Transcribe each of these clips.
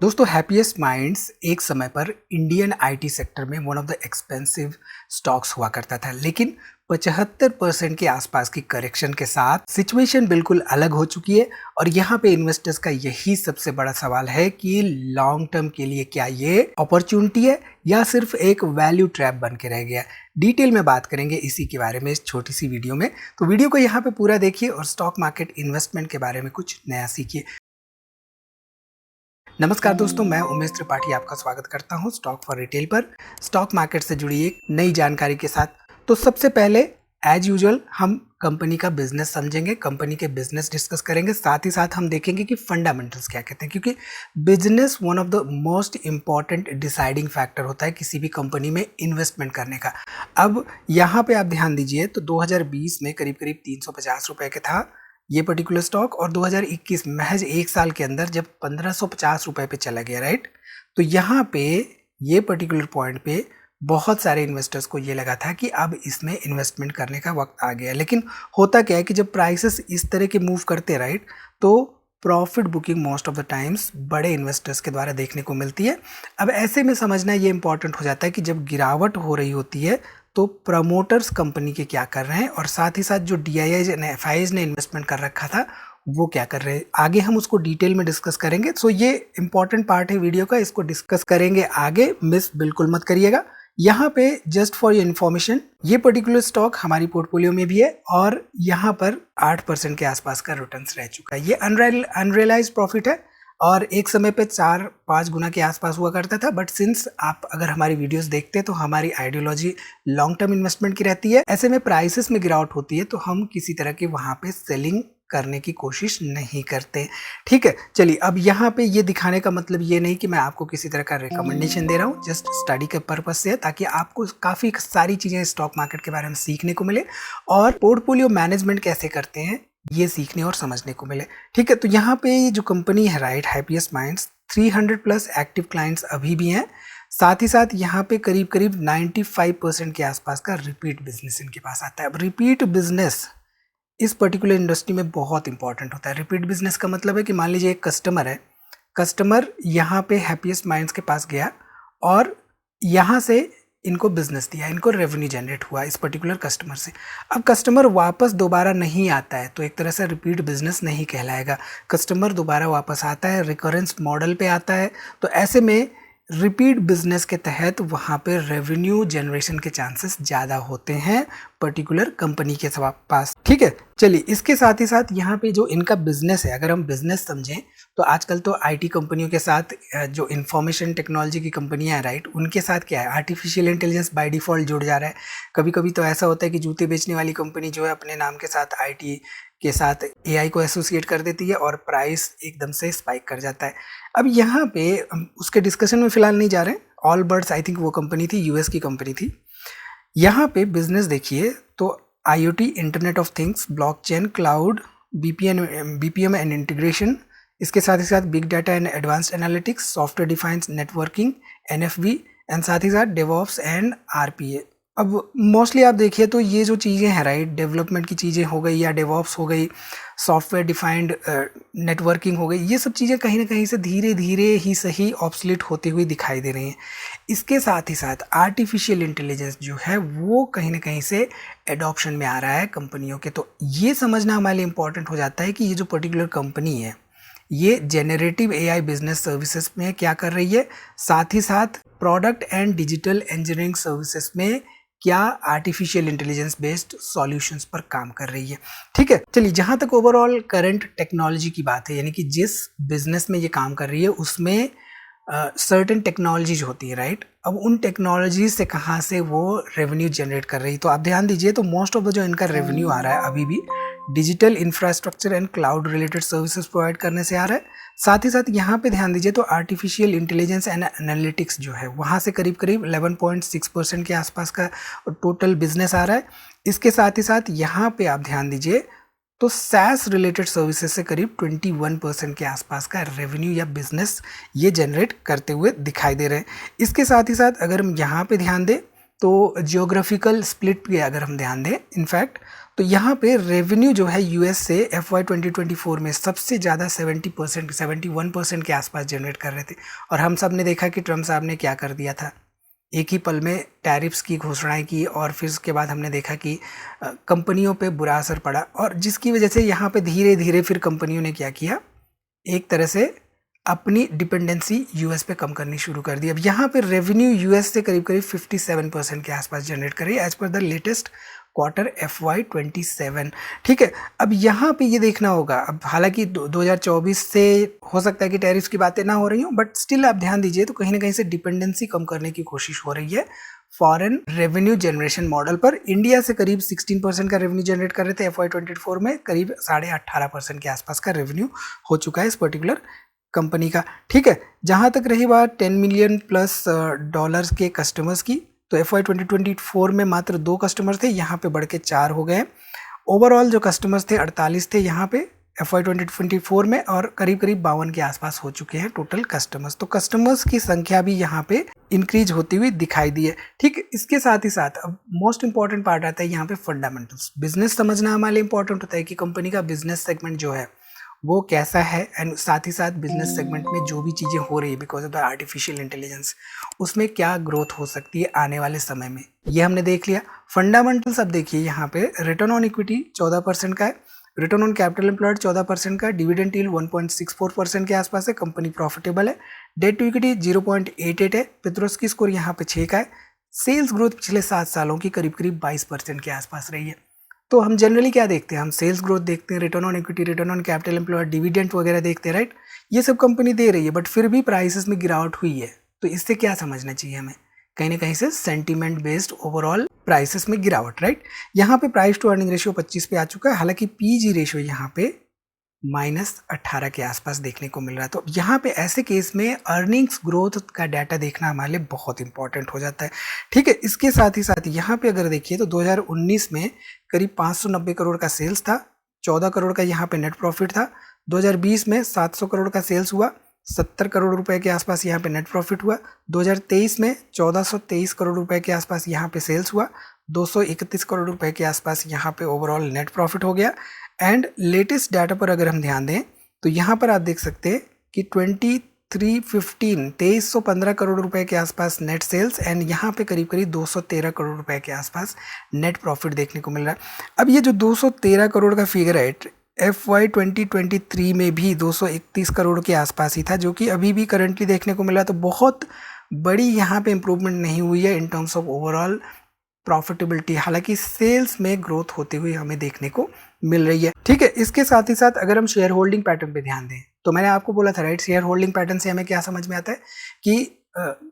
दोस्तों happiest minds एक समय पर इंडियन आईटी सेक्टर में one of the expensive stocks हुआ करता था, लेकिन 75% के आसपास की करेक्शन के साथ सिचुएशन बिल्कुल अलग हो चुकी है। और यहाँ पे इन्वेस्टर्स का यही सबसे बड़ा सवाल है कि लॉन्ग टर्म के लिए क्या ये अपॉर्चुनिटी है या सिर्फ एक वैल्यू ट्रैप बन के रह गया। डिटेल में बात करेंगे इसी के बारे में इस छोटी सी वीडियो में, तो वीडियो को यहाँ पे पूरा देखिए और स्टॉक मार्केट इन्वेस्टमेंट के बारे में कुछ नया सीखिए। नमस्कार दोस्तों, मैं उमेश त्रिपाठी आपका स्वागत करता हूं स्टॉक फॉर रिटेल पर, स्टॉक मार्केट से जुड़ी एक नई जानकारी के साथ। तो सबसे पहले एज यूजुअल हम कंपनी का बिजनेस समझेंगे, कंपनी के बिजनेस डिस्कस करेंगे, साथ ही साथ हम देखेंगे कि फंडामेंटल्स क्या कहते हैं, क्योंकि business one of the most important deciding factor होता है किसी भी कंपनी में इन्वेस्टमेंट करने का। अब यहाँ पे आप ध्यान दीजिए तो 2020 में करीब करीब 350 रुपए के था ये पर्टिकुलर स्टॉक, और 2021 महज एक साल के अंदर जब 1550 रुपए पे चला गया, राइट। तो यहाँ पे ये पर्टिकुलर पॉइंट पे बहुत सारे इन्वेस्टर्स को ये लगा था कि अब इसमें इन्वेस्टमेंट करने का वक्त आ गया। लेकिन होता क्या है कि जब प्राइसेस इस तरह के मूव करते, राइट, तो profit booking most of the times बड़े इन्वेस्टर्स के द्वारा देखने को मिलती है। अब ऐसे में समझना ये इंपॉर्टेंट हो जाता है कि जब गिरावट हो रही होती है तो प्रमोटर्स कंपनी के क्या कर रहे हैं, और साथ ही साथ जो DIIs एंड FIIs ने इन्वेस्टमेंट कर रखा था वो क्या कर रहे हैं। आगे हम उसको डिटेल में डिस्कस करेंगे। सो ये इंपॉर्टेंट पार्ट है वीडियो का, इसको डिस्कस करेंगे आगे, मिस बिल्कुल मत करिएगा। यहाँ पे जस्ट फॉर योर इन्फॉर्मेशन ये पर्टिकुलर स्टॉक हमारी पोर्टफोलियो में भी है और यहाँ पर 8% के आसपास का रिटर्न्स रह चुका है। ये अनरियलाइज प्रॉफिट है और एक समय पे 4-5 गुना के आसपास हुआ करता था, बट सिंस आप अगर हमारी वीडियोस देखते हैं तो हमारी आइडियोलॉजी लॉन्ग टर्म इन्वेस्टमेंट की रहती है। ऐसे में प्राइसेस में गिरावट होती है तो हम किसी तरह की वहाँ पे सेलिंग करने की कोशिश नहीं करते, ठीक है। चलिए, अब यहाँ पे ये दिखाने का मतलब ये नहीं कि मैं आपको किसी तरह का रिकमेंडेशन दे रहा हूँ, जस्ट स्टडी के पर्पज से है, ताकि आपको काफ़ी सारी चीज़ें स्टॉक मार्केट के बारे में सीखने को मिले और पोर्टफोलियो मैनेजमेंट कैसे करते हैं ये सीखने और समझने को मिले, ठीक है। तो यहाँ पे ये जो कंपनी है, right, happiest minds, 300 plus active clients अभी भी हैं। साथ ही साथ यहाँ पे करीब करीब 95% के आसपास का रिपीट बिजनेस इनके पास आता है। अब रिपीट बिजनेस इस पर्टिकुलर इंडस्ट्री में बहुत इंपॉर्टेंट होता है। रिपीट बिजनेस का मतलब है कि मान लीजिए एक कस्टमर है, कस्टमर यहाँ पे हैप्पीएस्ट माइंड्स के पास गया और यहाँ से इनको बिजनेस दिया, इनको रेवेन्यू जनरेट हुआ इस पर्टिकुलर कस्टमर से। अब कस्टमर वापस दोबारा नहीं आता है तो एक तरह से रिपीट बिजनेस नहीं कहलाएगा। कस्टमर दोबारा वापस आता है, रिकरेंस मॉडल पे आता है, तो ऐसे में रिपीट बिजनेस के तहत वहाँ पे रेवेन्यू जनरेशन के चांसेस ज़्यादा होते हैं पर्टिकुलर कंपनी के पास, ठीक है। चलिए, इसके साथ ही साथ यहाँ पे जो इनका बिजनेस है, अगर हम बिजनेस समझें तो आजकल तो आईटी कंपनियों के साथ जो इंफॉर्मेशन टेक्नोलॉजी की कंपनियां हैं, राइट, उनके साथ क्या है, आर्टिफिशियल इंटेलिजेंस बाय डिफ़ॉल्ट जुड़ जा रहा है। कभी कभी तो ऐसा होता है कि जूते बेचने वाली कंपनी जो है अपने नाम के साथ IT के साथ AI को एसोसिएट कर देती है और प्राइस एकदम से स्पाइक कर जाता है। अब यहाँ पे उसके डिस्कशन में फिलहाल नहीं जा रहे हैं। Allbirds आई थिंक वो कंपनी थी, US की कंपनी थी। यहाँ पे बिजनेस देखिए तो IoT, internet of things, blockchain, cloud, BPM and integration, इसके साथ ही साथ big data and advanced analytics, software defined networking, NFV, and साथ ही साथ DevOps एंड RPA। अब मोस्टली आप देखिए तो ये जो चीज़ें हैं, राइट, डेवलपमेंट की चीज़ें हो गई या DevOps हो गई, सॉफ्टवेयर डिफाइंड नेटवर्किंग हो गई, ये सब चीज़ें कहीं ना कहीं से धीरे धीरे ही सही ऑब्सोलीट होती हुई दिखाई दे रही हैं। इसके साथ ही साथ आर्टिफिशियल इंटेलिजेंस जो है वो कहीं ना कहीं से एडॉप्शन में आ रहा है कंपनियों के। तो ये समझना हमारे लिए इम्पॉर्टेंट हो जाता है कि ये जो पर्टिकुलर कंपनी है ये जेनरेटिव AI बिजनेस सर्विसेज में क्या कर रही है, साथ ही साथ product and digital engineering services में क्या आर्टिफिशियल इंटेलिजेंस बेस्ड सॉल्यूशंस पर काम कर रही है, ठीक है। चलिए, जहां तक ओवरऑल करंट टेक्नोलॉजी की बात है, यानी कि जिस बिजनेस में ये काम कर रही है उसमें सर्टेन टेक्नोलॉजीज होती है, राइट। अब उन टेक्नोलॉजी से कहाँ से वो रेवेन्यू जनरेट कर रही है, तो आप ध्यान दीजिए तो मोस्ट ऑफ द जो इनका रेवेन्यू आ रहा है अभी भी digital infrastructure and cloud related services provide करने से आ रहा है। साथ ही साथ यहाँ पे ध्यान दीजिए तो आर्टिफिशियल इंटेलिजेंस एंड एनालिटिक्स जो है वहाँ से करीब करीब 11.6% के आसपास का टोटल बिजनेस आ रहा है। इसके साथ ही साथ यहाँ पे आप ध्यान दीजिए तो SaaS रिलेटेड सर्विसेज से करीब 21% के आसपास का रेवेन्यू या बिजनेस ये जनरेट करते हुए दिखाई दे रहे हैं। इसके साथ ही साथ अगर हम यहाँ पे ध्यान दें तो जियोग्राफिकल स्प्लिट पे अगर हम ध्यान दें इनफैक्ट, तो यहाँ पे रेवेन्यू जो है यूएस से FY 2024 में सबसे ज़्यादा 70%, 71% के आसपास जनरेट कर रहे थे। और हम सब ने देखा कि ट्रम्प साहब ने क्या कर दिया था, एक ही पल में टैरिफ्स की घोषणाएं की, और फिर उसके बाद हमने देखा कि कंपनियों पे बुरा असर पड़ा, और जिसकी वजह से यहाँ पे धीरे धीरे फिर कंपनियों ने क्या किया, एक तरह से अपनी डिपेंडेंसी यूएस पे कम करनी शुरू कर दी। अब यहाँ पे रेवेन्यू यूएस से करीब करीब 57% के आसपास जनरेट कर रही है as per the latest quarter FY 27। ठीक है, अब यहाँ पे ये देखना होगा, अब हालांकि 2024 से हो सकता है कि टैरिफ्स की बातें ना हो रही हों, बट स्टिल आप ध्यान दीजिए तो कहीं ना कहीं से डिपेंडेंसी कम करने की कोशिश हो रही है फॉरेन रेवेन्यू जनरेशन मॉडल पर। इंडिया से करीब 16% का रेवेन्यू जनरेट कर रहे थे FY 24 में, करीब 18.5% के आसपास का रेवेन्यू हो चुका है इस पर्टिकुलर कंपनी का। ठीक है, जहाँ तक रही बात 10 मिलियन प्लस डॉलर्स के कस्टमर्स की, तो FY 2024 में मात्र 2 कस्टमर थे, यहाँ पे बढ़ के 4 हो गए। ओवरऑल जो कस्टमर्स थे 48 थे यहाँ पे FY 2024 में, और करीब करीब 52 के आसपास हो चुके हैं टोटल कस्टमर्स। तो कस्टमर्स की संख्या भी यहाँ पे इंक्रीज होती हुई दिखाई दी है। ठीक, इसके साथ ही साथ अब मोस्ट इंपॉर्टेंट पार्ट आता है यहाँ पे फंडामेंटल्स। बिजनेस समझना हमारे लिए इंपॉर्टेंट होता है कि कंपनी का बिजनेस सेगमेंट जो है वो कैसा है, एंड साथ ही साथ बिजनेस सेगमेंट में जो भी चीज़ें हो रही है because of the artificial intelligence, उसमें क्या ग्रोथ हो सकती है आने वाले समय में, ये हमने देख लिया। फंडामेंटल्स अब देखिए यहाँ पे रिटर्न ऑन इक्विटी 14% का है, रिटर्न ऑन कैपिटल एम्प्लॉयड 14% का, डिविडेंड यील्ड 1.64% के आसपास है, कंपनी प्रॉफिटेबल है, डेट टू इक्विटी 0.88 है, पेट्रोस्की स्कोर यहाँ पे 6 का है, सेल्स ग्रोथ पिछले 7 सालों की करीब करीब 22% के आसपास रही है। तो हम जनरली क्या देखते हैं, हम सेल्स ग्रोथ देखते हैं, return on equity, return on capital employed, dividend वगैरह देखते हैं, राइट। ये सब कंपनी दे रही है, बट फिर भी प्राइसेस में गिरावट हुई है। तो इससे क्या समझना चाहिए हमें, कहीं ना कहीं से सेंटीमेंट बेस्ड ओवरऑल प्राइसेस में गिरावट, राइट। यहाँ पे प्राइस टू अर्निंग रेशियो 25 पे आ चुका है, हालांकि PG रेशियो यहाँ पे -18 के आसपास देखने को मिल रहा है। तो यहाँ पे ऐसे केस में अर्निंग्स ग्रोथ का डाटा देखना हमारे लिए बहुत इंपॉर्टेंट हो जाता है। ठीक है, इसके साथ ही साथ यहाँ पे अगर देखिए तो 2019 में करीब 590 करोड़ का सेल्स था, 14 करोड़ का यहाँ पे नेट प्रॉफिट था। 2020 में 700 करोड़ का सेल्स हुआ, 70 करोड़ रुपए के आसपास यहाँ पे नेट प्रॉफिट हुआ। 2023 में 1423 करोड़ रुपए के आसपास यहाँ पे सेल्स हुआ, 231 करोड़ रुपए के आसपास यहाँ पे ओवरऑल नेट प्रॉफिट हो गया। एंड लेटेस्ट डाटा पर अगर हम ध्यान दें तो यहाँ पर आप देख सकते हैं कि 2315 करोड़ रुपए के आसपास नेट सेल्स, एंड यहाँ पे करीब करीब 213 करोड़ रुपए के आसपास नेट प्रॉफिट देखने को मिल रहा है। अब ये जो 213 करोड़ का फिगर है FY 2023 में भी 231 करोड़ के आसपास ही था, जो कि अभी भी करंटली देखने को मिल रहा है। तो बहुत बड़ी यहाँ पे इंप्रूवमेंट नहीं हुई है in terms of overall profitability, हालांकि सेल्स में ग्रोथ होते हुए हमें देखने को मिल रही है। ठीक है, इसके साथ ही साथ अगर हम शेयर होल्डिंग पैटर्न पे ध्यान दें तो मैंने आपको बोला था, राइट, शेयर होल्डिंग पैटर्न से हमें क्या समझ में आता है कि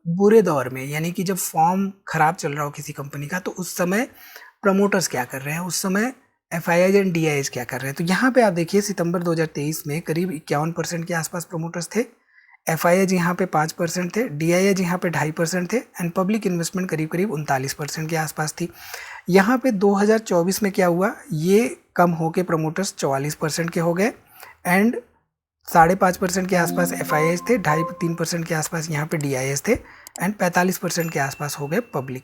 बुरे दौर में, यानी कि जब फॉर्म खराब चल रहा हो किसी कंपनी का, तो उस समय प्रमोटर्स क्या कर रहे हैं, उस समय FIIs एंड DIIs क्या कर रहे हैं। तो यहाँ पे आप देखिए सितंबर 2023 में करीब 51% के आसपास प्रमोटर्स थे, FIIs यहाँ पे 5% थे, DIIs यहाँ पे 2.5% थे, एंड पब्लिक इन्वेस्टमेंट करीब करीब 39% के आसपास थी। यहाँ पे 2024 में क्या हुआ, ये कम होके प्रमोटर्स 44% के हो गए, एंड 5.5% के आसपास FIIs थे, 2.5-3% के आसपास यहाँ पे DIIs थे, एंड 45% के आसपास हो गए पब्लिक।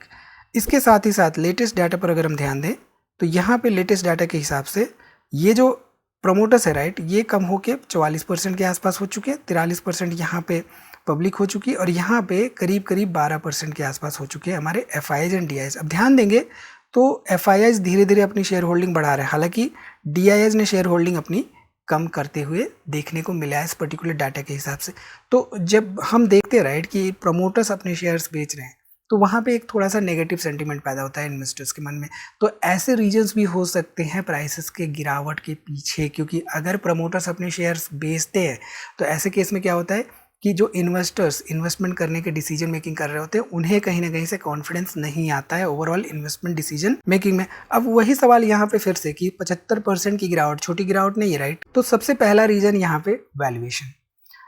इसके साथ ही साथ लेटेस्ट डाटा पर अगर हम ध्यान दें तो यहाँ पे लेटेस्ट डाटा के हिसाब से ये जो प्रमोटर्स है, राइट, ये कम होके 44% के आसपास हो चुके हैं, 43% यहाँ पे पब्लिक हो चुकी है, और यहाँ पे करीब करीब 12% के आसपास हो चुके हैं हमारे FIIs एंड DIIs। अब ध्यान देंगे तो FIIs धीरे धीरे अपनी शेयर होल्डिंग बढ़ा रहे हैं, हालांकि DIIs ने शेयर होल्डिंग अपनी कम करते हुए देखने को मिला है इस पर्टिकुलर डाटा के हिसाब से। तो जब हम देखते हैं, राइट, कि प्रमोटर्स अपने शेयर्स बेच रहे हैं, तो वहाँ पे एक थोड़ा सा नेगेटिव सेंटीमेंट पैदा होता है इन्वेस्टर्स के मन में। तो ऐसे रीजंस भी हो सकते हैं प्राइसेस के गिरावट के पीछे, क्योंकि अगर प्रमोटर्स अपने शेयर्स बेचते हैं तो ऐसे केस में क्या होता है कि जो इन्वेस्टर्स इन्वेस्टमेंट करने के डिसीजन मेकिंग कर रहे होते हैं, उन्हें कहीं ना कहीं से कॉन्फिडेंस नहीं आता है ओवरऑल इन्वेस्टमेंट डिसीजन मेकिंग में। अब वही सवाल यहाँ पे फिर से कि 75% की गिरावट छोटी गिरावट नहीं है, राइट। तो सबसे पहला रीजन यहाँ पे वैल्यूएशन।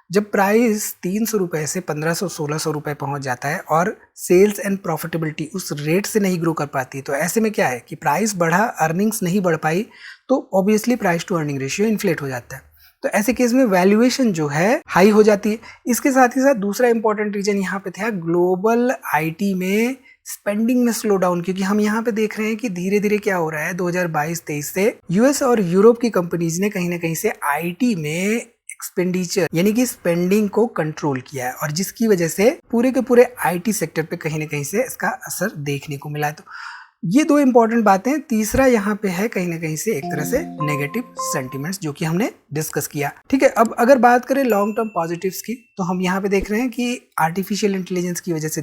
जब प्राइस 300 रुपये से 1500-1600 रुपये पहुंच जाता है और सेल्स एंड प्रॉफिटेबिलिटी उस रेट से नहीं ग्रो कर पाती, तो ऐसे में क्या है कि प्राइस बढ़ा, अर्निंग्स नहीं बढ़ पाई, तो obviously price to earning ratio inflate हो जाता है। तो ऐसे केस में वैल्यूएशन जो है हाई हो जाती है। इसके साथ ही साथ दूसरा इंपॉर्टेंट रीजन यहाँ पे था, ग्लोबल IT में स्पेंडिंग में स्लो डाउन, क्योंकि हम यहाँ पे देख रहे हैं कि धीरे धीरे क्या हो रहा है 2022-23 से यूएस और यूरोप की कंपनीज ने कहीं ना कहीं से आईटी में एक्सपेंडिचर यानी कि स्पेंडिंग को कंट्रोल किया है, और जिसकी वजह से पूरे के पूरे आईटी सेक्टर पे कहीं ना कहीं से इसका असर देखने को मिला है। तो ये दो इंपॉर्टेंट बातें। तीसरा यहाँ पे है कहीं ना कहीं से एक तरह से नेगेटिव सेंटिमेंट्स, जो कि हमने डिस्कस किया। ठीक है, अब अगर बात करें लॉन्ग टर्म पॉजिटिव्स की, तो हम यहाँ पे देख रहे हैं कि आर्टिफिशियल इंटेलिजेंस की वजह से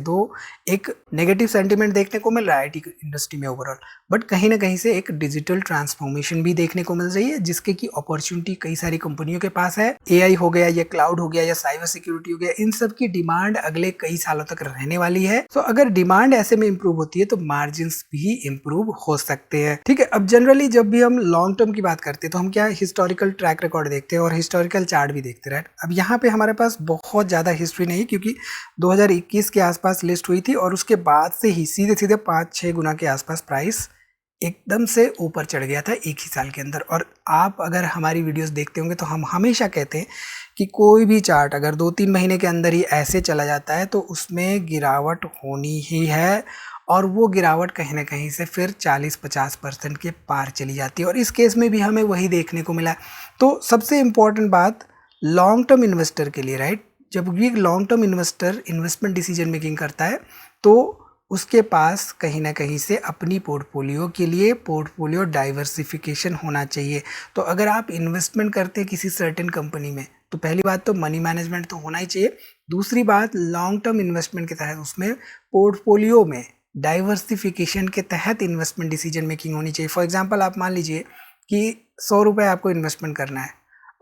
एक नेगेटिव सेंटिमेंट देखने को मिल रहा है आईटी इंडस्ट्री में ओवरऑल, बट कहीं ना कहीं से एक डिजिटल ट्रांसफॉर्मेशन भी देखने को मिल रही है, जिसके की अपॉर्चुनिटी कई सारी कंपनियों के पास है। एआई हो गया या क्लाउड हो गया या साइबर सिक्योरिटी हो गया, इन सब की डिमांड अगले कई सालों तक रहने वाली है। तो अगर डिमांड ऐसे में इंप्रूव होती है तो मार्जिन भी इंप्रूव हो सकते हैं। ठीक है, अब जनरली जब भी हम लॉन्ग टर्म की बात करते हैं तो हम क्या हिस्टोरिकल ट्रैक रिकॉर्ड देखते हैं और हिस्टोरिकल चार्ट भी देखते हैं। अब यहाँ पे हमारे पास बहुत ज्यादा हिस्ट्री नहीं, क्योंकि 2021 के आसपास लिस्ट हुई थी और उसके बाद से ही सीधे सीधे 5-6 गुना के आसपास प्राइस एकदम से ऊपर चढ़ गया था एक ही साल के अंदर। और आप अगर हमारी वीडियोस देखते होंगे तो हम हमेशा कहते हैं कि कोई भी चार्ट अगर 2-3 महीने के अंदर ही ऐसे चला जाता है तो उसमें गिरावट होनी ही है, और वो गिरावट कहीं ना कहीं से फिर 40-50% के पार चली जाती है, और इस केस में भी हमें वही देखने को मिला। तो सबसे इम्पोर्टेंट बात लॉन्ग टर्म इन्वेस्टर के लिए, राइट, जब भी long term investor investment decision making करता है तो उसके पास कहीं ना कहीं से अपनी पोर्टफोलियो के लिए पोर्टफोलियो डाइवर्सिफिकेशन होना चाहिए। तो अगर आप इन्वेस्टमेंट करते हैं किसी सर्टेन कंपनी में, तो पहली बात तो मनी मैनेजमेंट तो होना ही चाहिए। दूसरी बात, लॉन्ग टर्म इन्वेस्टमेंट के तहत उसमें पोर्टफोलियो में डाइवर्सिफिकेशन के तहत इन्वेस्टमेंट डिसीजन मेकिंग होनी चाहिए। फॉर एग्जाम्पल, आप मान लीजिए कि 100 रुपये आपको इन्वेस्टमेंट करना है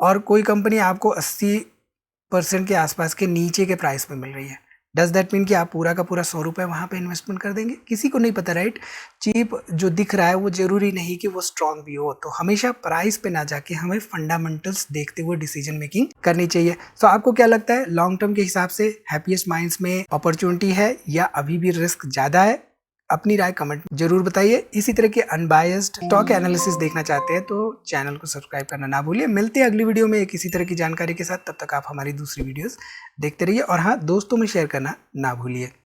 और कोई कंपनी आपको 80% के आसपास के नीचे के प्राइस पे मिल रही है। डज दैट मीन कि आप पूरा का पूरा 100 रुपये वहाँ पे इन्वेस्टमेंट कर देंगे? किसी को नहीं पता, राइट। चीप जो दिख रहा है वो जरूरी नहीं कि वो स्ट्रांग भी हो। तो हमेशा प्राइस पे ना जाके हमें फंडामेंटल्स देखते हुए डिसीजन मेकिंग करनी चाहिए। सो आपको क्या लगता है, लॉन्ग टर्म के हिसाब से हैप्पीएस्ट माइंड्स में अपॉर्चुनिटी है या अभी भी रिस्क ज़्यादा है? अपनी राय कमेंट जरूर बताइए। इसी तरह के अनबायस्ड स्टॉक एनालिसिस देखना चाहते हैं तो चैनल को सब्सक्राइब करना ना भूलिए। मिलते हैं अगली वीडियो में किसी तरह की जानकारी के साथ। तब तक आप हमारी दूसरी वीडियोस देखते रहिए, और हाँ, दोस्तों में शेयर करना ना भूलिए।